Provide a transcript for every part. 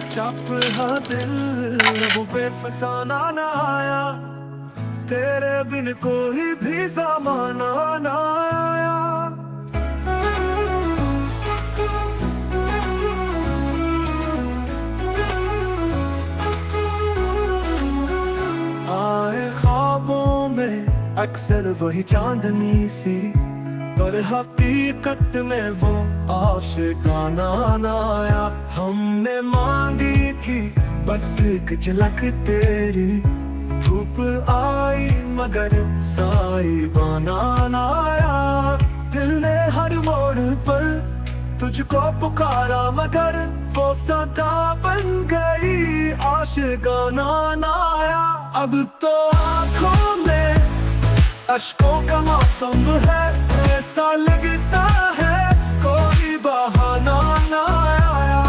चुप हा दिल, वो बेफसाना ना आया, तेरे बिन कोई भी ज़माना ना आया। आए ख्वाबों में अक्सर वही चांदनी सी, पर हकीकत में वो आशिकाना ना आया। हमने मांगी थी बस एक झलक तेरी, धूप आई मगर साईबाना ना आया। दिल ने हर मोड़ पर तुझको पुकारा, मगर वो सदा बन गई आशिकाना ना आया। अब तो आँखों में अश्कों का मौसम है, ऐसा लगता है कोई बहाना ना आया।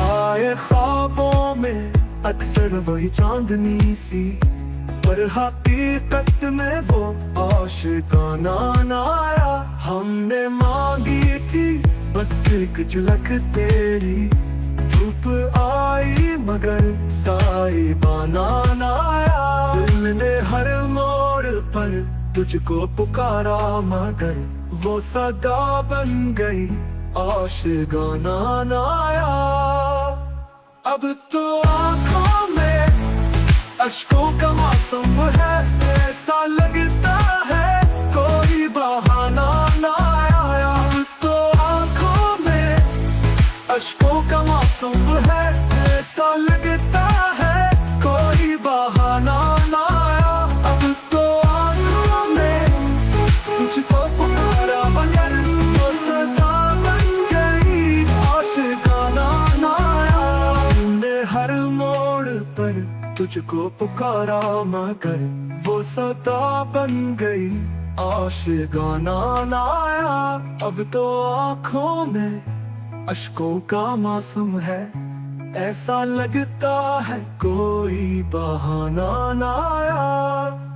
आए ख्वाबों में अक्सर वही चांदनी सी, पर हकीकत में वो आशिकाना ना आया। हमने मांगी थी बस एक झलक तेरी, धूप आई मगर साईबाना ना आया। दिल ने हर मोड़ पर तुझको पुकारा, मगर वो सदा बन गई आशिकाना ना आया। अब तो आँखों में अश्कों का मौसम है, ऐसा लगता है कोई बहाना ना आया। अब तो आँखों में अश्कों का मौसम है, ऐसा लगता है कोई बहाना ना आया। अब तो आँखों में तुझको पुकारा, मगर वो सदा बन गई आशिकाना ना आया। हमने हर मोड़ पर तुझको पुकारा, मगर वो सदा बन गई आशिकाना ना आया। अब तो आँखों में अश्कों का मौसम है, ऐसा लगता है कोई बहाना ना आया।